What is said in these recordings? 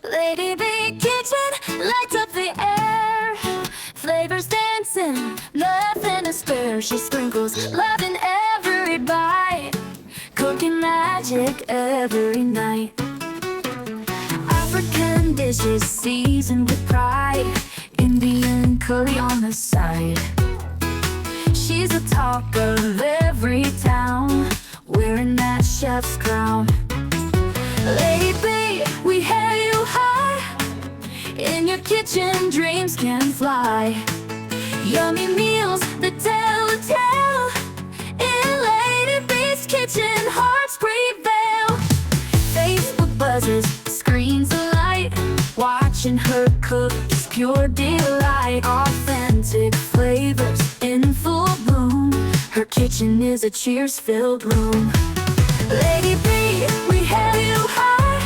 Lady Bee Kitchen lights up the air. Flavors dancing, nothing to spare. She sprinkles love in every bite, cooking magic every night. African dishes seasoned with pride, Indian curry on the side. She's the talk of every town, wearing that chef's crown. Lady Bee, we hail you high. In your kitchen, dreams can fly. Yummy meals that tell a tale. In Lady Bee's kitchen, hearts prevail. Facebook buzzes, screens alight. Watching her cook is pure delight. Authentic flavors in full bloom. Her kitchen is a cheers-filled room. Lady Bee, we hail you high.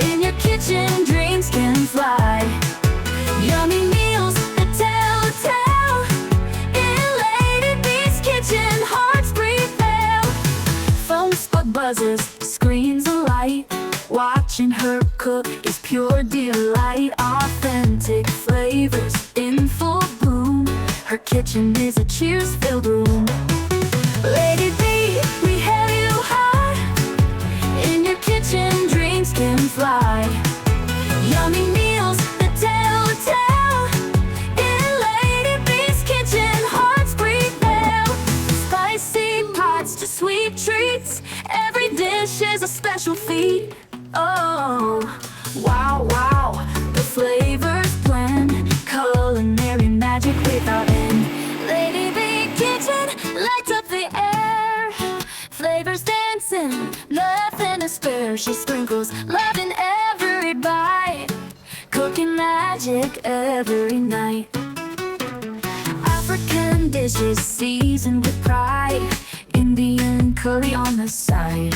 In your kitchen, dreams can fly. Yummy meals that tell a tale. In Lady Bee's kitchen, hearts prevail. Phones bug buzzes, screens alight. Watching her cook is pure delight. Authentic flavors in full bloom. Her kitchen is a cheers-filled room. Lady Bee, we hail you high. In your kitchen, dreams can fly. Yummy meals that tell a tale. In Lady Bee's kitchen, hearts prevail. Spicy pots to sweet treats. Every dish is a special feat. Oh, wow, wow, the flavors blend. Culinary magic without end. Lady Bee Kitchen lights up the air. Flavors dancing, nothing to spare. She sprinkles love in every bite, cooking magic every night. African dishes seasoned with pride, Indian curry on the side.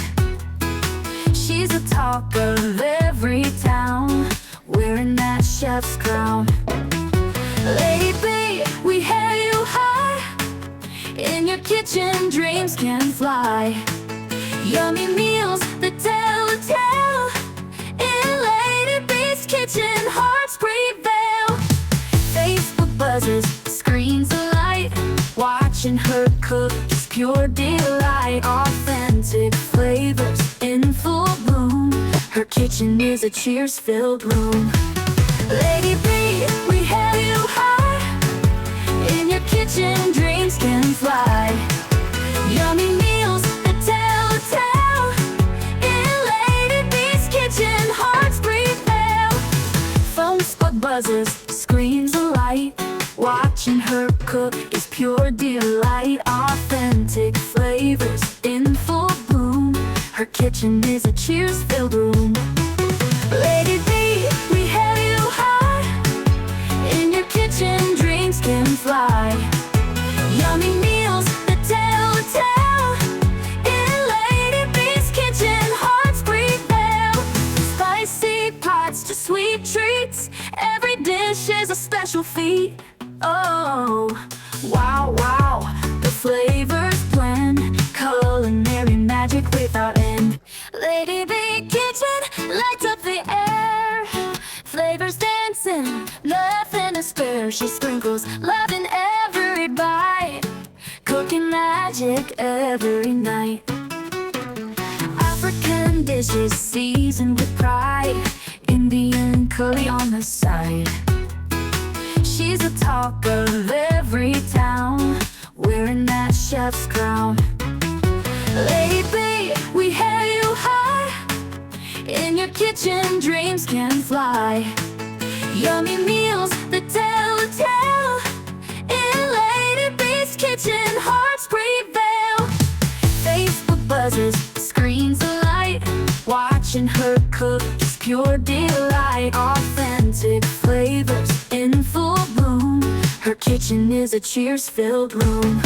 She's the talk of every town, wearing that chef's crown. Lady Bee, we hail you high. In your kitchen, dreams can fly. Yummy meals that tell a tale. In Lady Bee's kitchen, hearts prevail. Facebook buzzes, screens alight. Watching her cook is pure delight. Authentic flavors in full bloom. Her kitchen is a cheers-filled room. Lady Bee, we hail you high. In your kitchen, dreams can fly. Yummy meals that tell a tale. In Lady Bee's kitchen, hearts prevail. Phones bug buzzes, screens alight. Watching her cook is pure delight. Authentic flavors in full bloom. Her kitchen is a cheers-filled room. Lady Bee, we hail you high. In your kitchen, dreams can fly. Yummy meals that tell a tale. In Lady Bee's kitchen, hearts prevail. Spicy pots to sweet treats. Every dish is a special feat. Oh, wow, wow, the flavors blend. Culinary magic without end. Lady Bee Kitchen lights up the air. Flavors dancing, nothing to spare. She sprinkles love in every bite, cooking magic every night. African dishes seasoned with pride, Indian curry on the side. She's the talk of every town, wearing that chef's crown. Lady Bee, we hail you high. In your kitchen, dreams can fly. Yummy meals that tell a tale. In Lady Bee's kitchen, hearts prevail. Facebook buzzes, screens alight. Watching her cook is pure delight. Authentic flavors in full bloom. Her kitchen is a cheers-filled room.